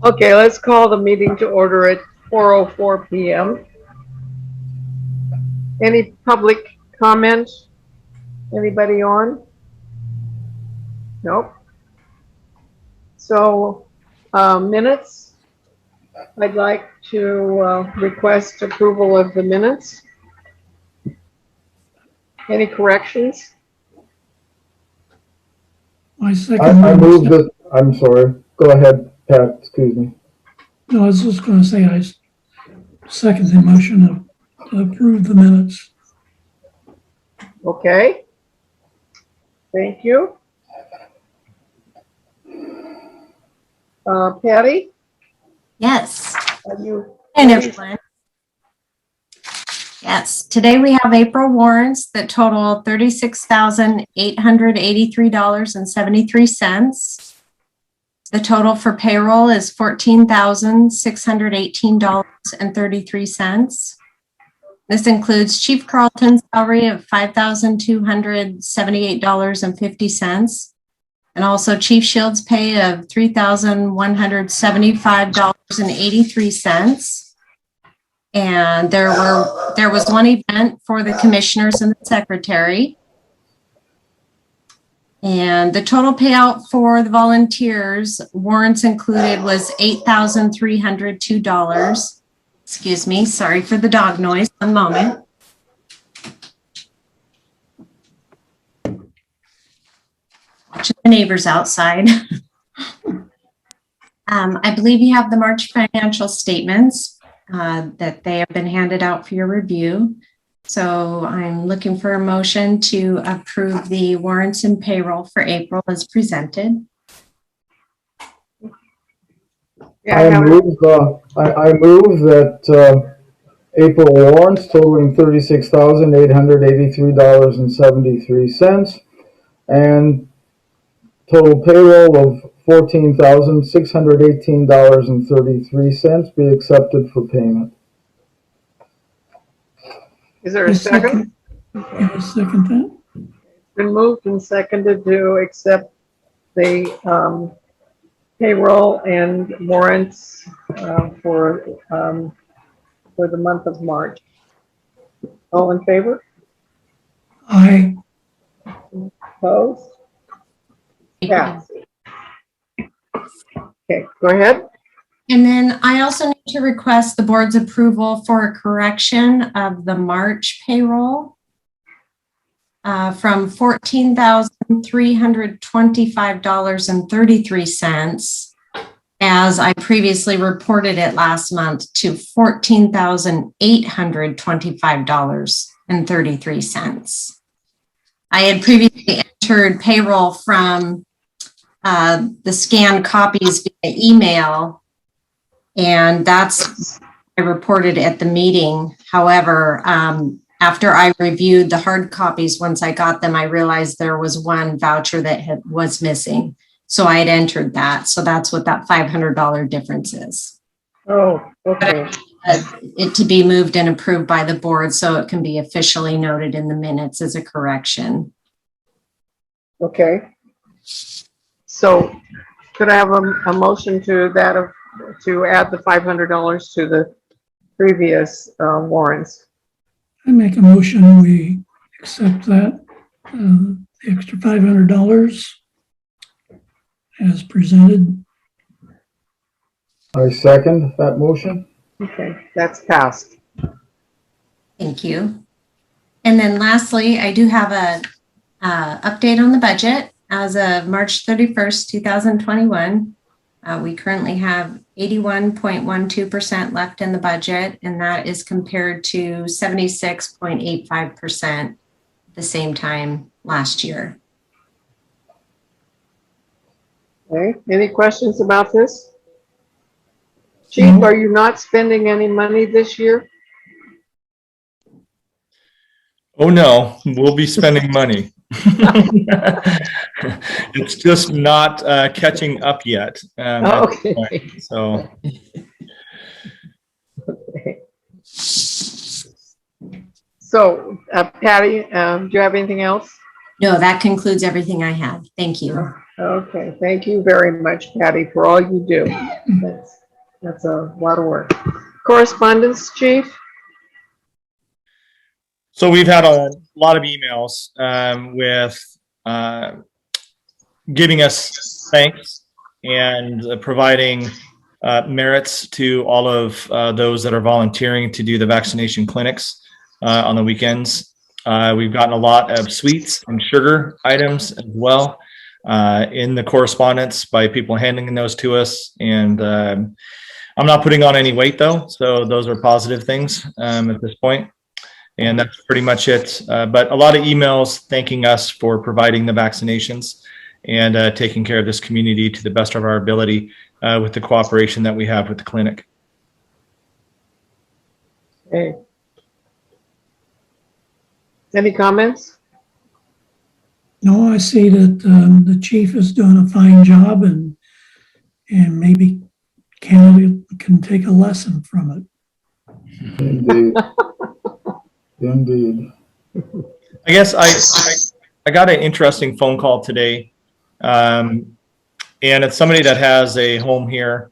Okay, let's call the meeting to order at 4:04 p.m. Any public comments? Anybody on? Nope. So, minutes. I'd like to request approval of the minutes. Any corrections? I I move that, I'm sorry. Go ahead, Pat, excuse me. No, I was just going to say I second the motion to approve the minutes. Okay. Thank you. Patty, Yes. are you? And everyone. Yes. Today we have April warrants that total $36,883.73. The total for payroll is $14,618.33. This includes Chief Carlton's salary of $5,278.50. And also Chief Shields' pay of $3,175.83. And there was one event for the commissioners and the secretary. And the total payout for the volunteers, warrants included, was $8,302. Excuse me, sorry for the dog noise. One moment. Watching the neighbors outside. I believe you have the March financial statements that they have been handed out for your review. So I'm looking for a motion to approve the warrants and payroll for April as presented. I move that April warrants totaling $36,883.73 and total payroll of $14,618.33 be accepted for payment. Is there a second? I second that. It's been moved and seconded to accept the payroll and warrants for the month of March. All in favor? Aye. Opposed? Yeah. Okay, go ahead. And then I also need to request the board's approval for a correction of the March payroll from $14,325.33, as I previously reported it last month, to $14,825.33. I had previously entered payroll from the scanned copies via email, and that's I reported at the meeting. However, after I reviewed the hard copies, once I got them, I realized there was one voucher that was missing. So I had entered that. So that's what that $500 difference is. Oh, okay. It to be moved and approved by the board so it can be officially noted in the minutes as a correction. Okay. So could I have a motion to that to add the $500 to the previous warrants? I make a motion we accept that, the extra $500 as presented. I second that motion. Okay, that's passed. Thank you. And then lastly, I do have a update on the budget. As of March 31st, 2021, we currently have 81.12% left in the budget, and that is compared to 76.85% the same time last year. Okay, any questions about this? Chief, are you not spending any money this year? Oh no, we'll be spending money. It's just not catching up yet. Okay. So. Okay. So, Patty, do you have anything else? No, that concludes everything I have. Thank you. Okay, thank you very much, Patty, for all you do. That's a lot of work. Correspondence, Chief? So we've had a lot of emails with giving us thanks and providing merits to all of those that are volunteering to do the vaccination clinics on the weekends. We've gotten a lot of sweets and sugar items as well in the correspondence by people handing those to us. And I'm not putting on any weight though, so those are positive things at this point. And that's pretty much it. But a lot of emails thanking us for providing the vaccinations and taking care of this community to the best of our ability with the cooperation that we have with the clinic. Hey. Any comments? No, I see that the chief is doing a fine job, and maybe Canada can take a lesson from it. Indeed. Indeed. I guess I got an interesting phone call today, and it's somebody that has a home here.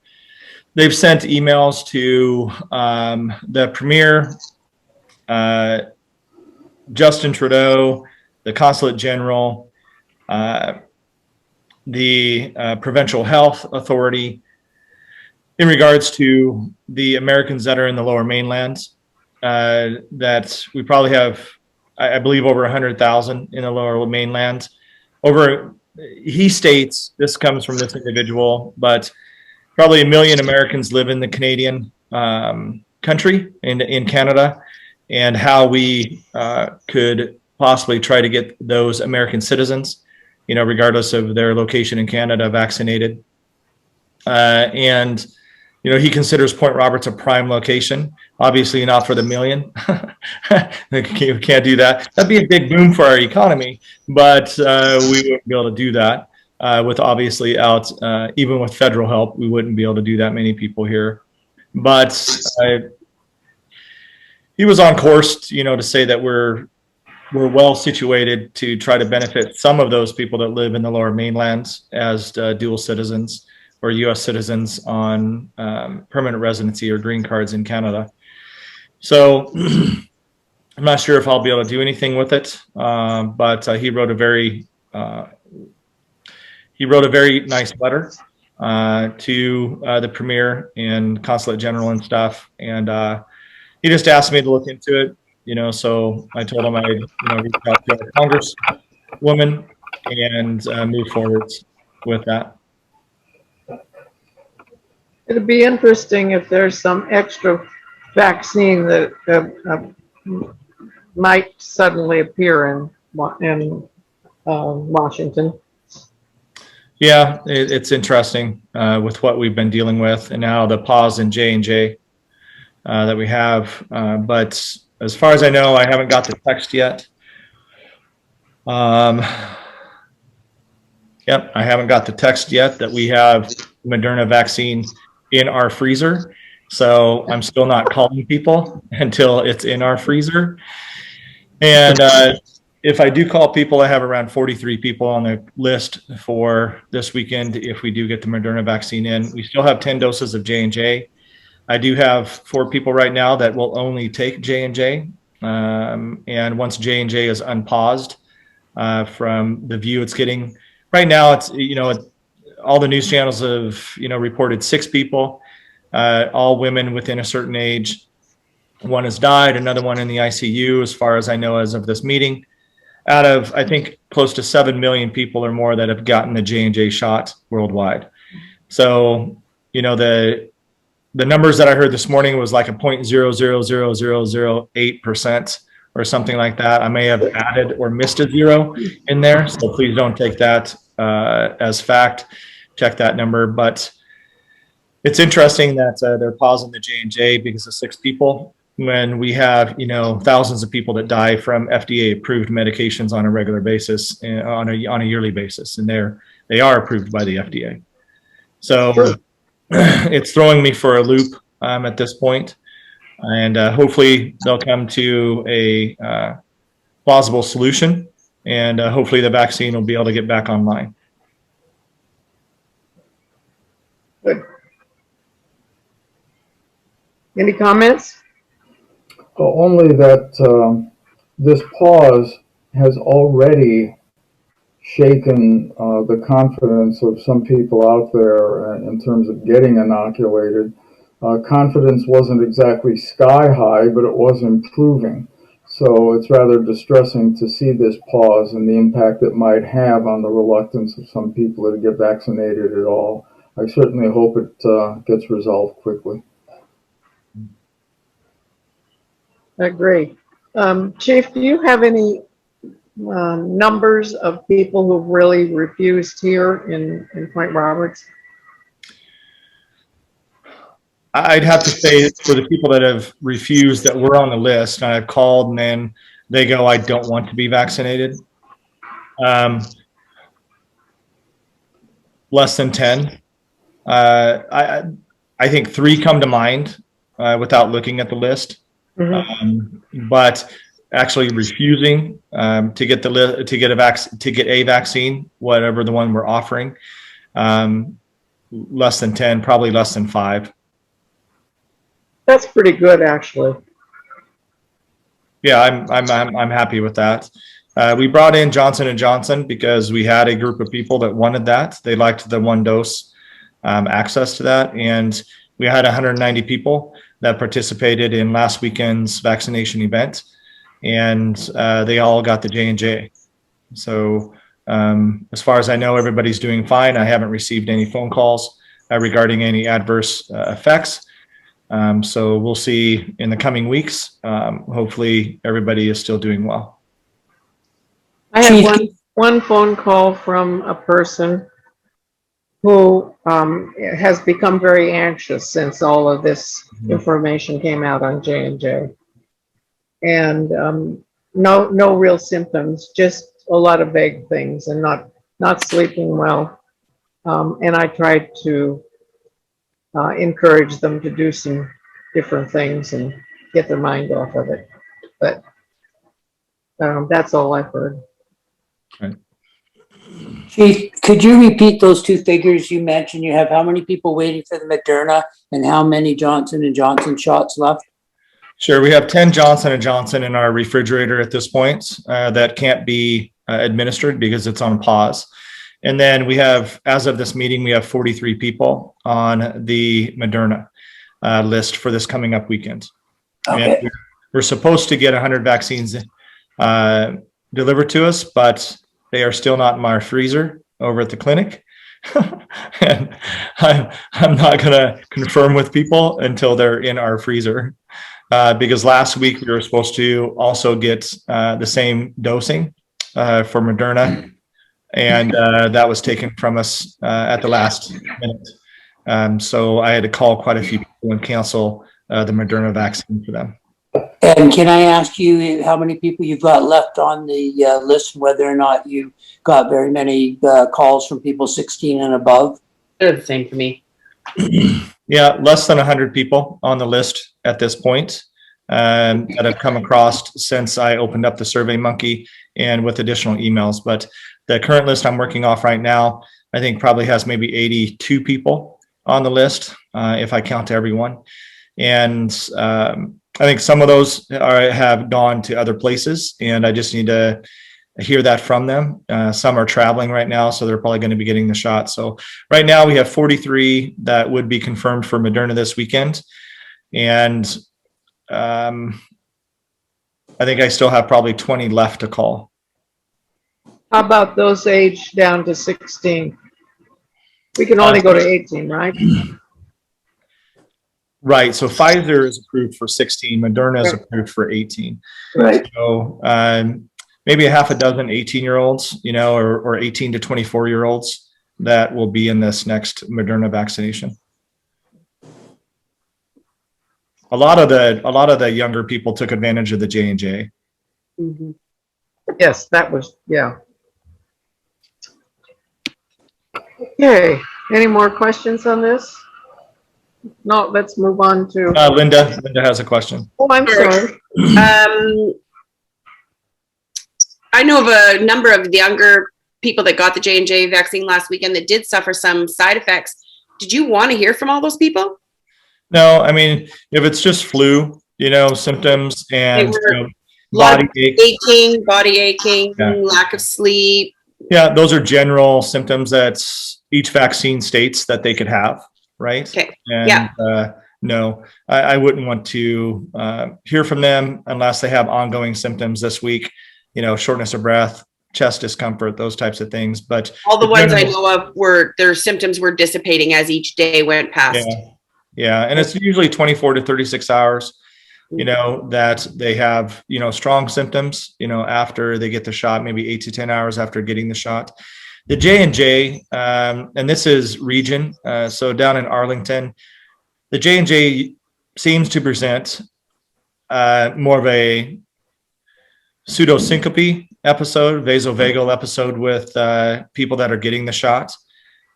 They've sent emails to the Premier, Justin Trudeau, the Consulate General, the Provincial Health Authority, in regards to the Americans that are in the Lower Mainland. That we probably have, I believe, over 100,000 in the Lower Mainland. He states, this comes from this individual, but probably 1 million Americans live in the Canadian country, in Canada, and how we could possibly try to get those American citizens, regardless of their location in Canada, vaccinated. And he considers Point Roberts a prime location. Obviously not for the 1 million. You can't do that. That'd be a big boom for our economy, but we wouldn't be able to do that with obviously even with federal help, we wouldn't be able to do that many people here. But he was on course, to say that we're well situated to try to benefit some of those people that live in the Lower Mainland as dual citizens or U.S. citizens on permanent residency or green cards in Canada. So I'm not sure if I'll be able to do anything with it, but he wrote a very nice letter to the Premier and Consulate General and stuff, and he just asked me to look into it. So I told him I'd reach out to our Congresswoman and move forward with that. It'd be interesting if there's some extra vaccine that might suddenly appear in Washington. Yeah, it's interesting with what we've been dealing with, and now the pause in J&J that we have. But as far as I know, I haven't got the text yet. Yep, I haven't got the text yet that we have Moderna vaccine in our freezer. So I'm still not calling people until it's in our freezer. And if I do call people, I have around 43 people on the list for this weekend if we do get the Moderna vaccine in. We still have 10 doses of J&J. I do have 4 people right now that will only take J&J. And once J&J is unpaused from the view it's getting, right now it's, all the news channels have, reported 6 people, all women within a certain age. One has died, another one in the ICU, as far as I know, as of this meeting, out of, I think, close to 7 million people or more that have gotten the J&J shot worldwide. So, the numbers that I heard this morning was like a 0.000008% or something like that. I may have added or missed a zero in there, so please don't take that as fact. Check that number, but it's interesting that they're pausing the J&J because of 6 people when we have thousands of people that die from FDA approved medications on a regular basis, on a yearly basis, and they are approved by the FDA. So it's throwing me for a loop at this point, and hopefully they'll come to a plausible solution, and hopefully the vaccine will be able to get back online. Good. Any comments? Well, only that this pause has already shaken the confidence of some people out there in terms of getting inoculated. Confidence wasn't exactly sky high, but it was improving. So it's rather distressing to see this pause and the impact it might have on the reluctance of some people to get vaccinated at all. I certainly hope it gets resolved quickly. I agree. Chief, do you have any numbers of people who really refused here in Point Roberts? I'd have to say for the people that have refused that were on the list, and I've called and then they go, I don't want to be vaccinated. Less than 10. I think 3 come to mind without looking at the list. But actually refusing to get a vaccine, whatever the one we're offering, less than 10, probably less than 5. That's pretty good, actually. Yeah, I'm happy with that. We brought in Johnson & Johnson because we had a group of people that wanted that. They liked the 1 dose access to that, and we had 190 people that participated in last weekend's vaccination event, and they all got the J&J. So as far as I know, everybody's doing fine. I haven't received any phone calls regarding any adverse effects. So we'll see in the coming weeks. Hopefully everybody is still doing well. I had one phone call from a person who has become very anxious since all of this information came out on J&J. And no real symptoms, just a lot of vague things and not sleeping well. And I tried to encourage them to do some different things and get their mind off of it. But that's all I've heard. Right. Chief, could you repeat those 2 figures you mentioned? You have how many people waiting for the Moderna and how many Johnson & Johnson shots left? Sure. We have 10 Johnson & Johnson in our refrigerator at this point that can't be administered because it's on pause. And then we have, as of this meeting, we have 43 people on the Moderna list for this coming up weekend. Okay. And we're supposed to get 100 vaccines delivered to us, but they are still not in my freezer over at the clinic. And I'm not going to confirm with people until they're in our freezer. Because last week we were supposed to also get the same dosing for Moderna, and that was taken from us at the last minute. So I had to call quite a few people and cancel the Moderna vaccine for them. And can I ask you how many people you've got left on the list, whether or not you got very many calls from people 16 and above? They're the same for me. Yeah, less than 100 people on the list at this point that have come across since I opened up the SurveyMonkey and with additional emails. But the current list I'm working off right now, I think probably has maybe 82 people on the list if I count everyone. And I think some of those have gone to other places, and I just need to hear that from them. Some are traveling right now, so they're probably going to be getting the shot. So right now we have 43 that would be confirmed for Moderna this weekend. And I think I still have probably 20 left to call. How about those aged down to 16? We can only go to 18, right? Right. So Pfizer is approved for 16. Moderna is approved for 18. Right. So maybe a half a dozen 18-year-olds, or 18 to 24-year-olds that will be in this next Moderna vaccination. A lot of the younger people took advantage of the J&J. Mm-hmm. Yes, that was, yeah. Okay, any more questions on this? No, let's move on to, Linda has a question. oh, I'm sorry. I know of a number of younger people that got the J&J vaccine last weekend that did suffer some side effects. did you want to hear from all those people? No, I mean, if it's just flu, symptoms and were body Blood ache, aching, body aching, Yeah. lack of sleep. yeah, those are general symptoms that each vaccine states that they could have, right? Okay. And Yeah. no, I wouldn't want to hear from them unless they have ongoing symptoms this week, shortness of breath, chest discomfort, those types of things. But All the ones I general- know of were their symptoms were dissipating as each day went past. Yeah, and it's usually 24 to 36 hours, that they have, strong symptoms, after they get the shot, maybe 8 to 10 hours after getting the shot. The J&J, and this is region, so down in Arlington, the J&J seems to present more of a pseudosyncope episode, vasovagal episode with people that are getting the shot,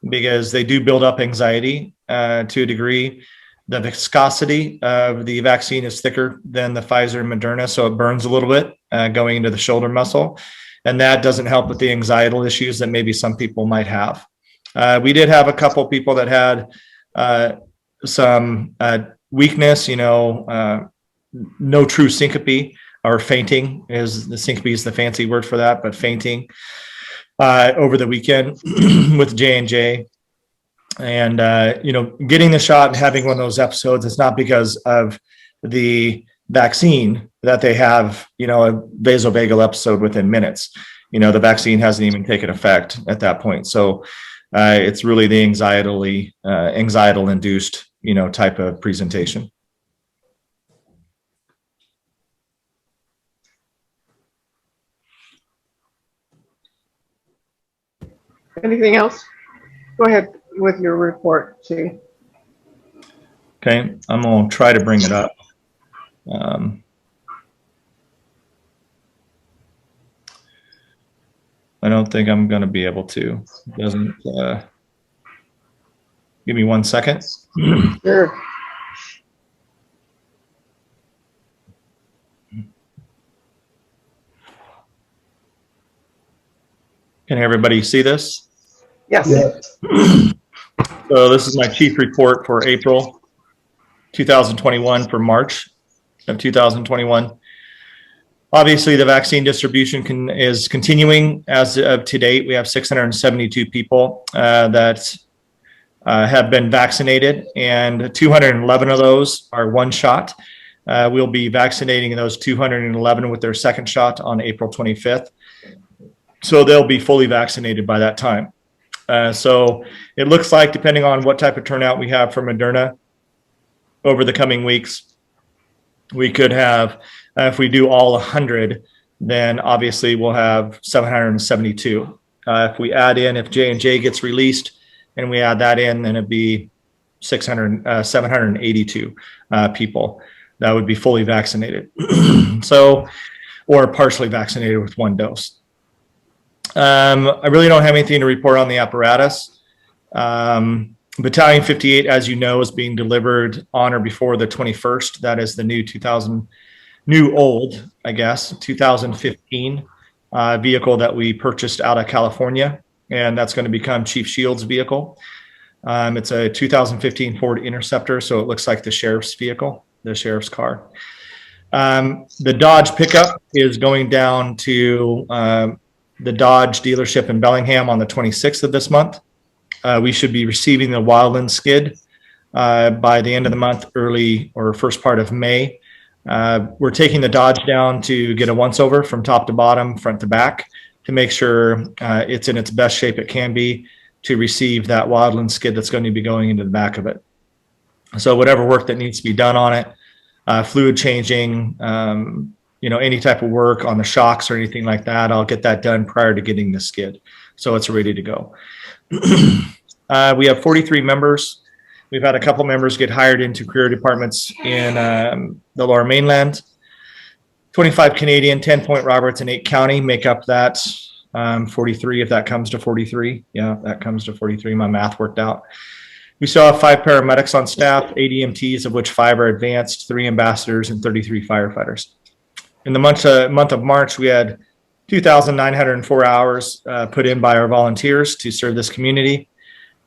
because they do build up anxiety to a degree. The viscosity of the vaccine is thicker than the Pfizer and Moderna, so it burns a little bit going into the shoulder muscle. And that doesn't help with the anxietal issues that maybe some people might have. We did have a couple people that had some weakness, no true syncope, or fainting is the syncope is the fancy word for that, but fainting over the weekend with J&J. And, getting the shot and having one of those episodes, it's not because of the vaccine that they have, a vasovagal episode within minutes. The vaccine hasn't even taken effect at that point. So it's really the anxietal induced, type of presentation. Anything else? Go ahead with your report, Chief. Okay, I'm going to try to bring it up. I don't think I'm going to be able to. It doesn't. Give me 1 second. Sure. Can everybody see this? Yes. Yeah. So this is my chief report for April 2021 for March of 2021. Obviously, the vaccine distribution is continuing. As of to date, we have 672 people that have been vaccinated, and 211 of those are one shot. We'll be vaccinating those 211 with their second shot on April 25th. So they'll be fully vaccinated by that time. So it looks like, depending on what type of turnout we have for Moderna over the coming weeks, we could have, if we do all 100, then obviously we'll have 772. If we add in, if J&J gets released and we add that in, then it'd be 782 people that would be fully vaccinated. So, or partially vaccinated with one dose. I really don't have anything to report on the apparatus. Battalion 58, as you know, is being delivered on or before the 21st. That is the new 2015 vehicle that we purchased out of California, and that's going to become Chief Shields' vehicle. It's a 2015 Ford Interceptor, so it looks like the sheriff's vehicle, the sheriff's car. The Dodge pickup is going down to the Dodge dealership in Bellingham on the 26th of this month. We should be receiving the Wildland skid by the end of the month, early or first part of May. We're taking the Dodge down to get a once over from top to bottom, front to back, to make sure it's in its best shape it can be to receive that Wildland skid that's going to be going into the back of it. So whatever work that needs to be done on it, fluid changing, any type of work on the shocks or anything like that, I'll get that done prior to getting the skid. So it's ready to go. We have 43 members. We've had a couple members get hired into career departments in the Lower Mainland. 25 Canadian, 10 Point Roberts, and 8 County make up that 43, if that comes to 43. Yeah, that comes to 43. My math worked out. We still have 5 paramedics on staff, 8 EMTs, of which 5 are advanced, 3 ambassadors, and 33 firefighters. In the month of March, we had 2,904 hours put in by our volunteers to serve this community.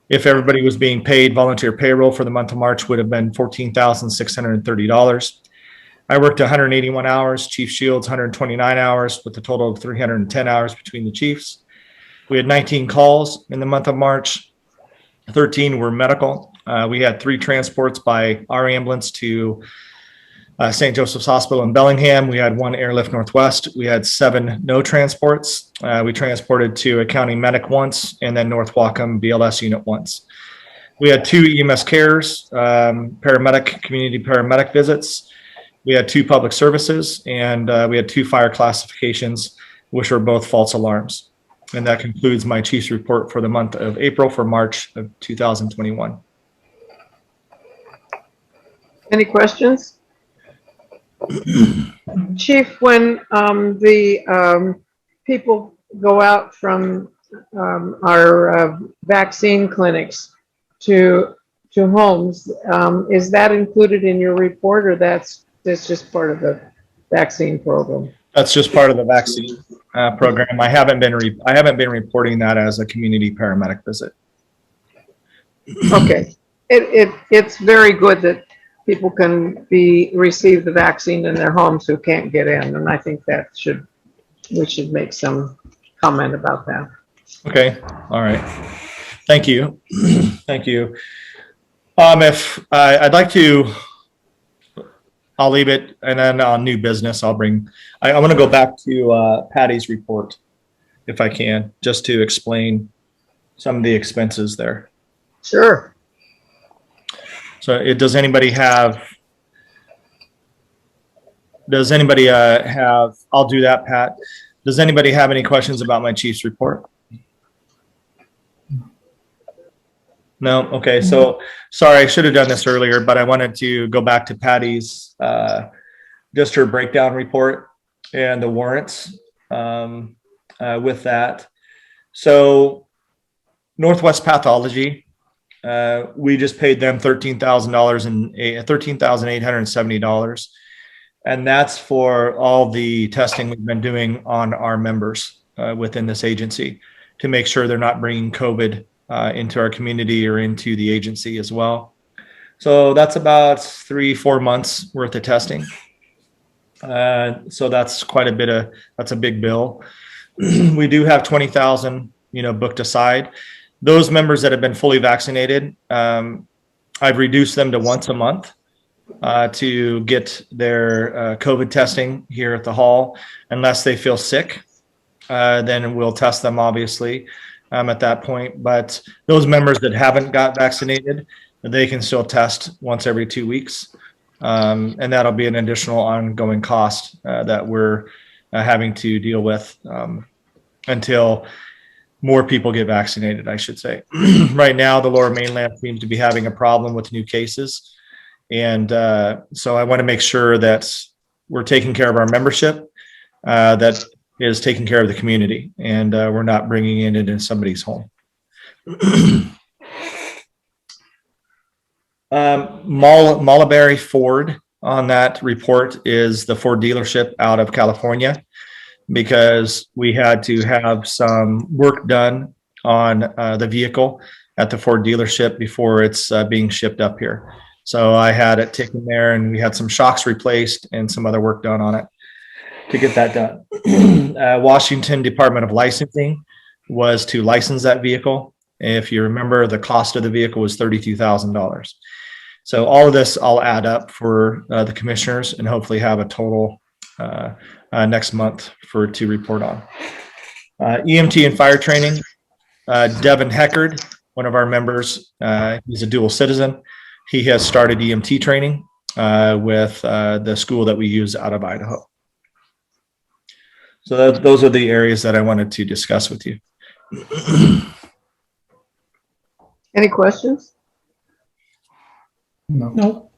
If everybody was being paid, volunteer payroll for the month of March would have been $14,630. I worked 181 hours, Chief Shields 129 hours, with a total of 310 hours between the chiefs. We had 19 calls in the month of March. 13 were medical. We had 3 transports by our ambulance to St. Joseph's Hospital in Bellingham. We had 1 airlift Northwest. We had 7 no transports. We transported to a county medic once, and then North Whatcom BLS unit once. We had 2 EMS cares, paramedic, community paramedic visits. We had 2 public services, and we had 2 fire classifications, which were both false alarms. And that concludes my chief's report for the month of April for March of 2021. Any questions? Chief, when the people go out from our vaccine clinics to homes, is that included in your report, or that's just part of the vaccine program? That's just part of the vaccine program. I haven't been reporting that as a community paramedic visit. Okay, it's very good that people can receive the vaccine in their homes who can't get in, and I think that we should make some comment about that. Okay, all right. Thank you. Thank you. If I'd like to, I'll leave it, and then on new business, I want to go back to Patty's report, if I can, just to explain some of the expenses there. Sure. So does anybody have, I'll do that, Pat. Does anybody have any questions about my chief's report? No? Okay, so sorry, I should have done this earlier, but I wanted to go back to Patty's, just her breakdown report and the warrants with that. So Northwest Pathology, we just paid them $13,870. And that's for all the testing we've been doing on our members within this agency to make sure they're not bringing COVID into our community or into the agency as well. So that's about 3-4 months worth of testing. So that's quite a bit that's a big bill. We do have 20,000, booked aside. Those members that have been fully vaccinated, I've reduced them to once a month to get their COVID testing here at the hall. Unless they feel sick, then we'll test them, obviously, at that point. But those members that haven't got vaccinated, they can still test once every 2 weeks. And that'll be an additional ongoing cost that we're having to deal with until more people get vaccinated, I should say. Right now, the Lower Mainland seems to be having a problem with new cases. And so I want to make sure that we're taking care of our membership, that is taking care of the community, and we're not bringing it into somebody's home. Mulberry Ford on that report is the Ford dealership out of California, because we had to have some work done on the vehicle at the Ford dealership before it's being shipped up here. So I had it taken there, and we had some shocks replaced and some other work done on it to get that done. Washington Department of Licensing was to license that vehicle. If you remember, the cost of the vehicle was $32,000. So all of this I'll add up for the commissioners and hopefully have a total next month to report on. EMT and fire training. Devin Heckard, one of our members, he's a dual citizen. He has started EMT training with the school that we use out of Idaho. So those are the areas that I wanted to discuss with you. Any questions? No. No,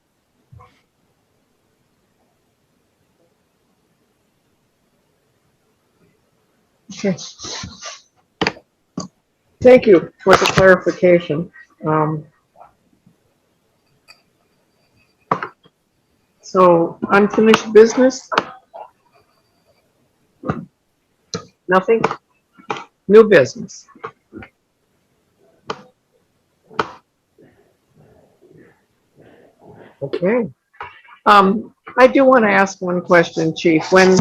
Okay. Thank you for the clarification. So unfinished business? Nothing? New business? Okay. I do want to ask one question, Chief. When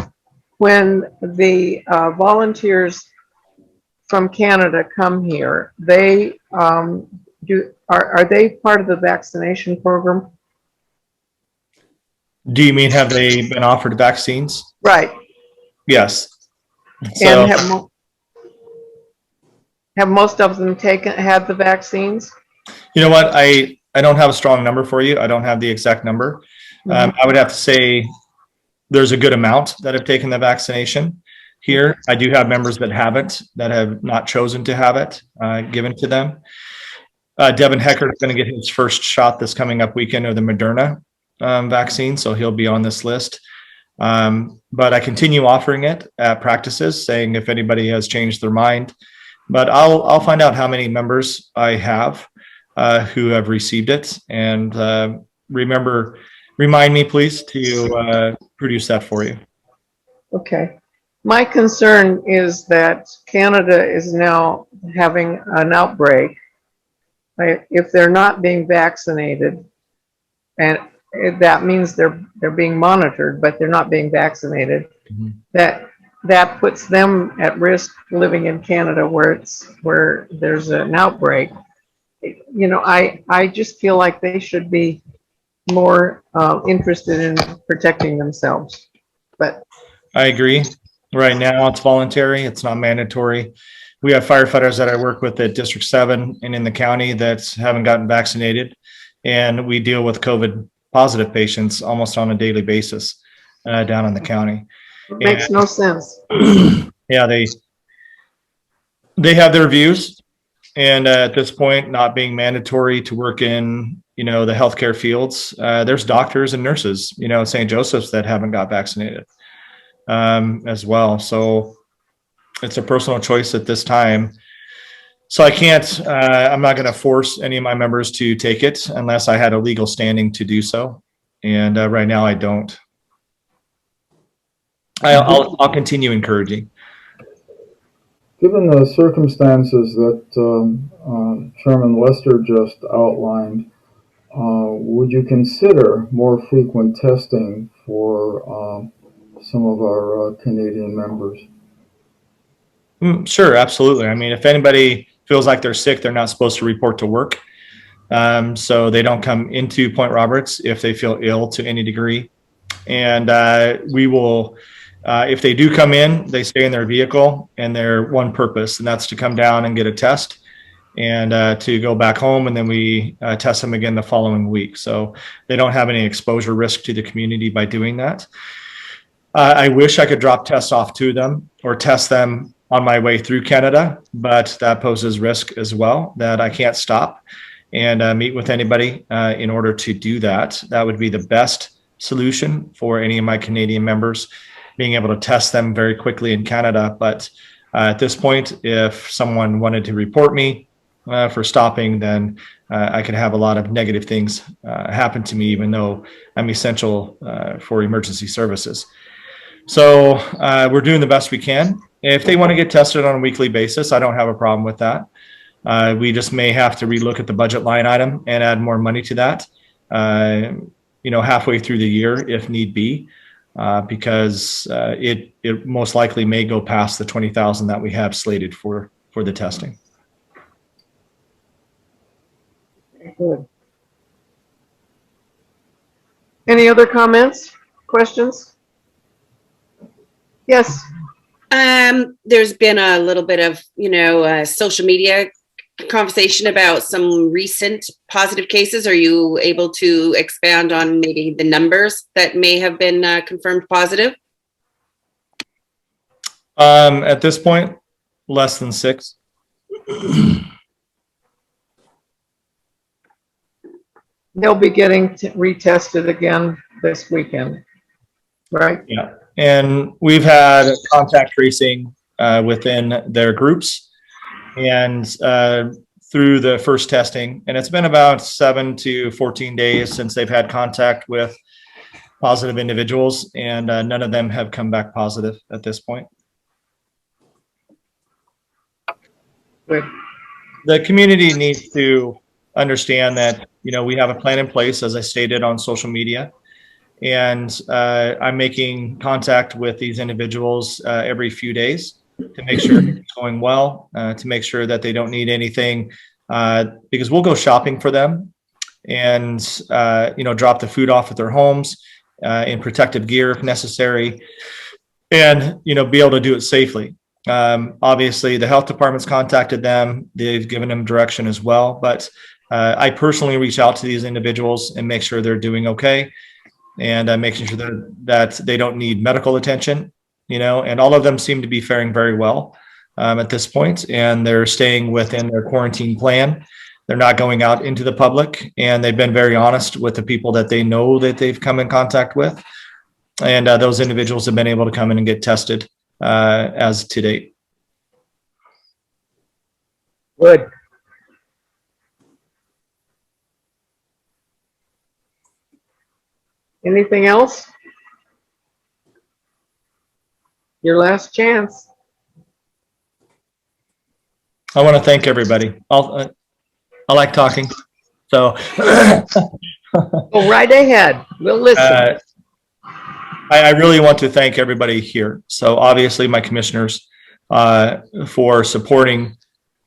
the volunteers from Canada come here, they are they part of the vaccination program? Do you mean have they been offered vaccines? Right. Yes. So And have most of them had the vaccines? you know what? I don't have a strong number for you. I don't have the exact number. I would have to say there's a good amount that have taken the vaccination here. I do have members that haven't, that have not chosen to have it given to them. Devin Hecker is going to get his first shot this coming up weekend of the Moderna vaccine, so he'll be on this list. But I continue offering it at practices, saying if anybody has changed their mind. But I'll find out how many members I have who have received it, and remind me please to produce that for you. Okay. My concern is that Canada is now having an outbreak. If they're not being vaccinated, and that means they're being monitored, but they're not being vaccinated, that puts them at risk living in Canada where there's an outbreak. You know, I just feel like they should be more interested in protecting themselves. But I agree. Right now, it's voluntary. It's not mandatory. We have firefighters that I work with at District 7 and in the county that haven't gotten vaccinated. And we deal with COVID positive patients almost on a daily basis down in the county. it makes no sense. Yeah, they have their views. And at this point, not being mandatory to work in, the healthcare fields, there's doctors and nurses, at St. Joseph's that haven't got vaccinated as well. So it's a personal choice at this time. So I'm not going to force any of my members to take it unless I had a legal standing to do so. And right now I don't. I'll continue encouraging. Given the circumstances that Chairman Lester just outlined, would you consider more frequent testing for some of our Canadian members? Sure, absolutely. I mean, if anybody feels like they're sick, they're not supposed to report to work. So they don't come into Point Roberts if they feel ill to any degree. And we will, if they do come in, they stay in their vehicle and their one purpose, and that's to come down and get a test and to go back home. And then we test them again the following week. So they don't have any exposure risk to the community by doing that. I wish I could drop tests off to them or test them on my way through Canada, but that poses risk as well, that I can't stop and meet with anybody in order to do that. That would be the best solution for any of my Canadian members, being able to test them very quickly in Canada. But at this point, if someone wanted to report me for stopping, then I could have a lot of negative things happen to me, even though I'm essential for emergency services. So we're doing the best we can. If they want to get tested on a weekly basis, I don't have a problem with that. We just may have to relook at the budget line item and add more money to that, halfway through the year if need be, because it most likely may go past the 20,000 that we have slated for the testing. Good. Any other comments, questions? Yes. There's been a little bit of, social media conversation about some recent positive cases. Are you able to expand on maybe the numbers that may have been confirmed positive? At this point, less than 6. They'll be getting retested again this weekend, right? Yeah. And we've had contact tracing within their groups and through the first testing. And it's been about 7 to 14 days since they've had contact with positive individuals, and none of them have come back positive at this point. Good. The community needs to understand that, we have a plan in place, as I stated on social media. And I'm making contact with these individuals every few days to make sure it's going well, to make sure that they don't need anything, because we'll go shopping for them and, drop the food off at their homes in protective gear if necessary, and, be able to do it safely. Obviously, the health department's contacted them. They've given them direction as well. But I personally reach out to these individuals and make sure they're doing okay, and making sure that they don't need medical attention, and all of them seem to be faring very well at this point, and they're staying within their quarantine plan. They're not going out into the public, and they've been very honest with the people that they know that they've come in contact with. And those individuals have been able to come in and get tested as to date. Good. Anything else? Your last chance. I want to thank everybody. I like talking, so Go right ahead. We'll listen. I really want to thank everybody here. So obviously my commissioners for supporting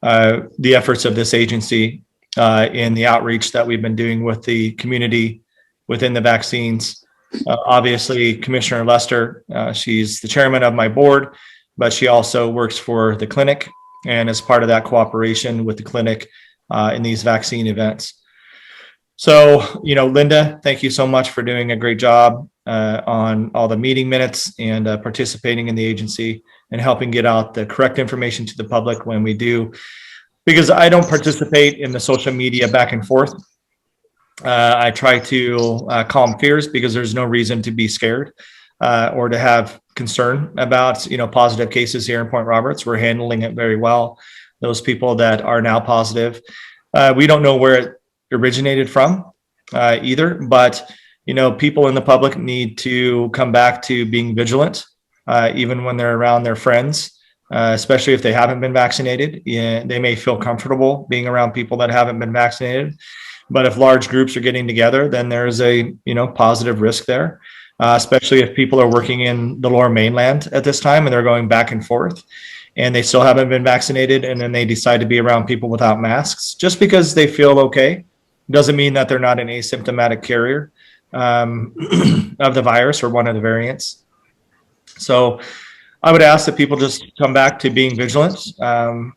the efforts of this agency in the outreach that we've been doing with the community within the vaccines. Obviously, Commissioner Lester, she's the chairman of my board, but she also works for the clinic and is part of that cooperation with the clinic in these vaccine events. So, Linda, thank you so much for doing a great job on all the meeting minutes and participating in the agency and helping get out the correct information to the public when we do, because I don't participate in the social media back and forth. I try to calm fears, because there's no reason to be scared or to have concern about, positive cases here in Point Roberts. We're handling it very well. Those people that are now positive, we don't know where it originated from either, but, people in the public need to come back to being vigilant, even when they're around their friends, especially if they haven't been vaccinated. They may feel comfortable being around people that haven't been vaccinated. But if large groups are getting together, then there's a positive risk there, especially if people are working in the lower mainland at this time and they're going back and forth and they still haven't been vaccinated, and then they decide to be around people without masks. Just because they feel okay doesn't mean that they're not an asymptomatic carrier of the virus or one of the variants. So I would ask that people just come back to being vigilant,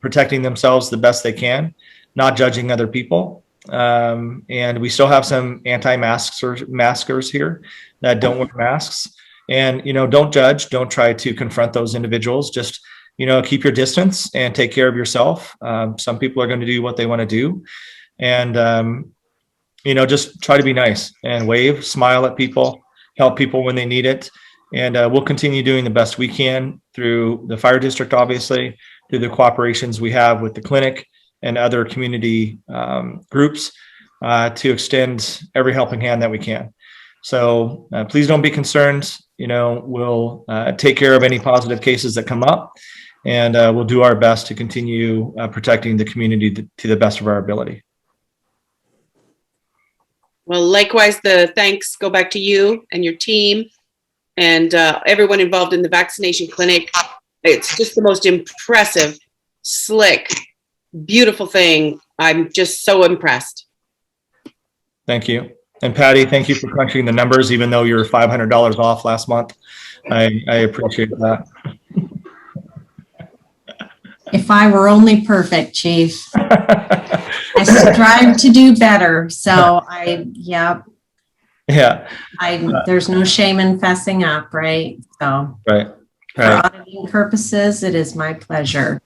protecting themselves the best they can, not judging other people. And we still have some anti-maskers here that don't wear masks, and don't judge, don't try to confront those individuals. Just keep your distance and take care of yourself. Some people are going to do what they want to do, and just try to be nice and wave, smile at people, help people when they need it. And we'll continue doing the best we can through the fire district, obviously, through the cooperations we have with the clinic and other community groups to extend every helping hand that we can. So please don't be concerned. We'll take care of any positive cases that come up, and we'll do our best to continue protecting the community to the best of our ability. Well, likewise, the thanks go back to you and your team and everyone involved in the vaccination clinic. It's just the most impressive, slick, beautiful thing. I'm just so impressed. Thank you. And Patty, thank you for crunching the numbers, even though you're $500 off last month. I appreciate that. If I were only perfect, Chief. I strive to do better. So Yeah. there's no shame in fessing up, right? So Right. for auditing purposes, it is my pleasure.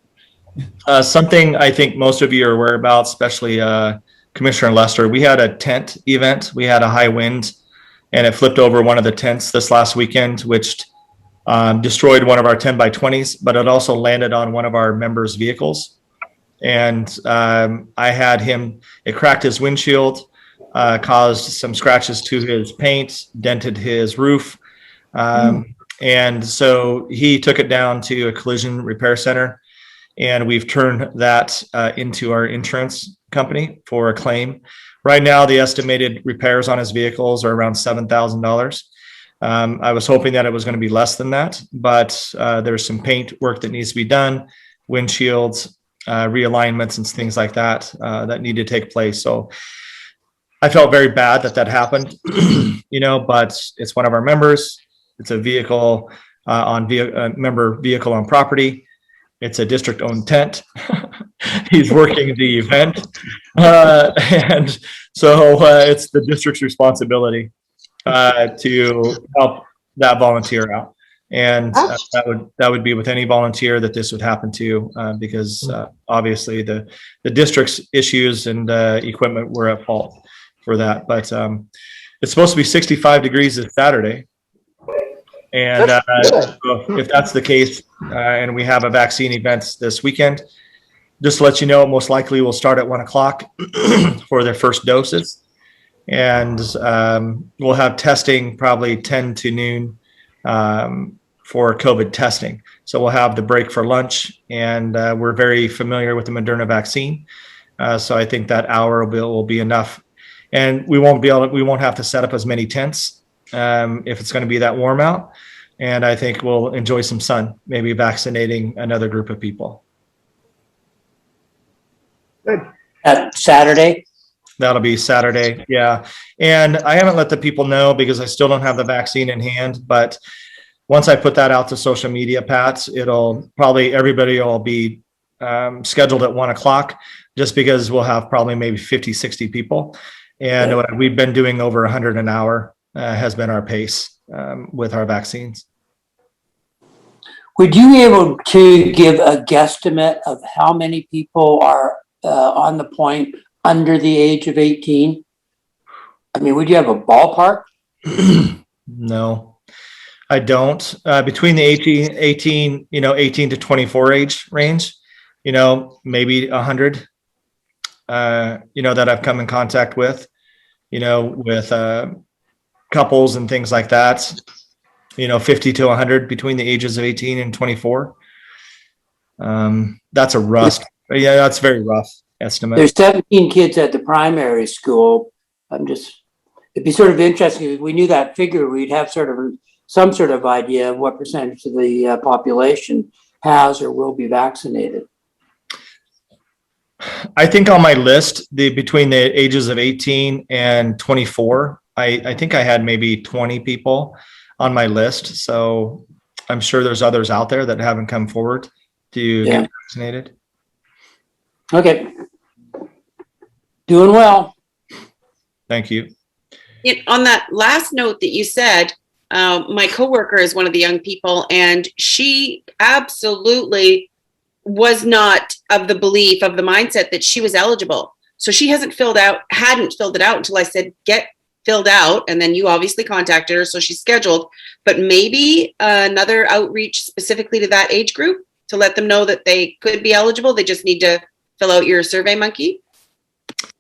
Something I think most of you are aware about, especially Commissioner Lester, we had a tent event. We had a high wind and it flipped over one of the tents this last weekend, which destroyed one of our 10 by 20s, but it also landed on one of our members' vehicles. And I had him, it cracked his windshield, caused some scratches to his paint, dented his roof. And so he took it down to a collision repair center. and we've turned that into our insurance company for a claim. Right now, the estimated repairs on his vehicles are around $7,000. I was hoping that it was going to be less than that, but there's some paint work that needs to be done, windshields, realignments, and things like that that need to take place. So I felt very bad that that happened, but it's one of our members. It's a vehicle member vehicle on property. It's a district-owned tent. He's working the event, and so it's the district's responsibility to help that volunteer out. And that would be with any volunteer that this would happen to, because obviously the district's issues and equipment were at fault for that. But it's supposed to be 65 degrees this Saturday. And so if that's the case, and we have a vaccine event this weekend, just to let you know, most likely will start at 1 o'clock for their first doses. And we'll have testing probably 10 to noon for COVID testing. So we'll have the break for lunch, and we're very familiar with the Moderna vaccine. So I think that hour will be enough. And we won't have to set up as many tents if it's going to be that warm out. And I think we'll enjoy some sun, maybe vaccinating another group of people. Good. Saturday? That'll be Saturday. Yeah. And I haven't let the people know because I still don't have the vaccine in hand. But once I put that out to social media, Pat, everybody will be scheduled at 1 o'clock, just because we'll have probably maybe 50, 60 people. And we've been doing over 100 an hour has been our pace with our vaccines. Would you be able to give a guesstimate of how many people are on the point under the age of 18? I mean, would you have a ballpark? No, I don't. Between the 18 to 24 age range, maybe 100, that I've come in contact with, with couples and things like that, 50 to 100 between the ages of 18 and 24. That's that's very rough estimate. There's 17 kids at the primary school. It'd be sort of interesting if we knew that figure, we'd have some sort of idea of what percentage of the population has or will be vaccinated. I think on my list, between the ages of 18 and 24, I think I had maybe 20 people on my list. So I'm sure there's others out there that haven't come forward to get vaccinated. Okay. Doing well. Thank you. On that last note that you said, my coworker is one of the young people, and she absolutely was not of the mindset that she was eligible. So she hadn't filled it out until I said, get filled out. And then you obviously contacted her. So she's scheduled, but maybe another outreach specifically to that age group to let them know that they could be eligible. They just need to fill out your Survey Monkey.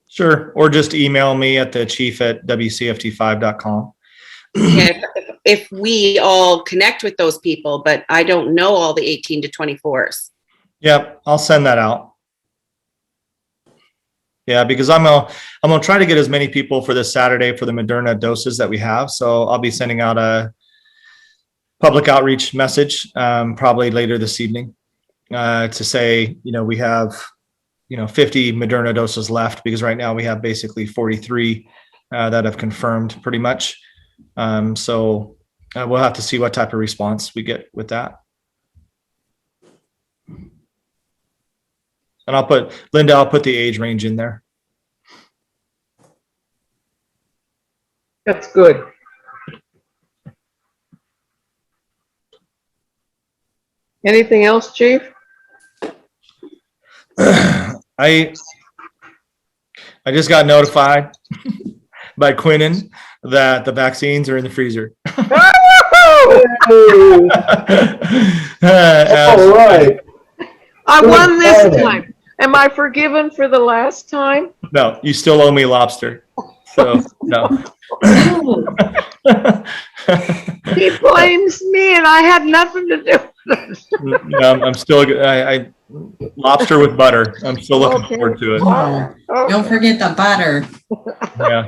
Sure. Or just email me at thechief@wcft5.com. Yeah, if we all connect with those people, but I don't know all the 18 to 24s. Yep, I'll send that out. Yeah, because I'm gonna try to get as many people for this Saturday for the Moderna doses that we have. So I'll be sending out a public outreach message probably later this evening to say, we have 50 Moderna doses left, because right now we have basically 43 that have confirmed pretty much. So we'll have to see what type of response we get with that. And I'll put the age range in there. That's good. Anything else, Chief? I just got notified by Quinnen that the vaccines are in the freezer. All right. I won this time. Am I forgiven for the last time? No, you still owe me lobster. So, no. He blames me and I had nothing to do. No, I'm still, lobster with butter. I'm still looking Okay. forward to it. Oh, don't forget the butter. Yeah.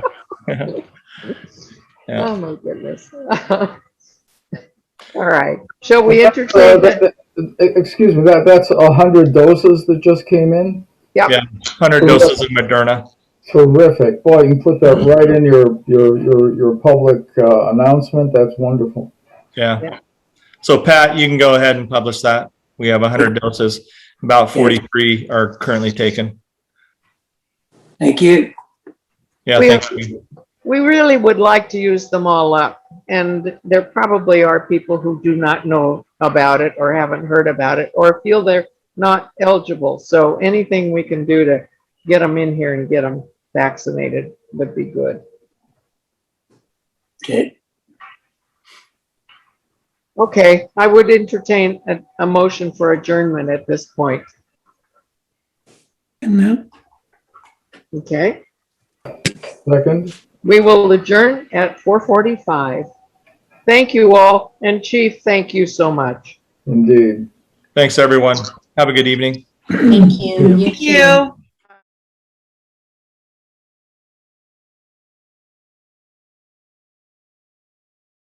Yeah. Oh, my goodness. All right. Shall we entertain? Excuse me, that's 100 doses that just came in? Yep. Yeah. 100 doses of Moderna. Terrific. Boy, you can put that right in your public announcement. That's wonderful. Yeah. So Pat, you can go ahead and publish that. We have 100 doses. About 43 are currently taken. Thank you. Yeah, We- thank you. We really would like to use them all up. And there probably are people who do not know about it or haven't heard about it or feel they're not eligible. So anything we can do to get them in here and get them vaccinated would be good. Okay. Okay, I would entertain a motion for adjournment at this point. And that, Okay, Second? we will adjourn at 4:45. Thank you all, and Chief, thank you so much. Indeed. Thanks, everyone. Have a good evening. Thank you. Thank you.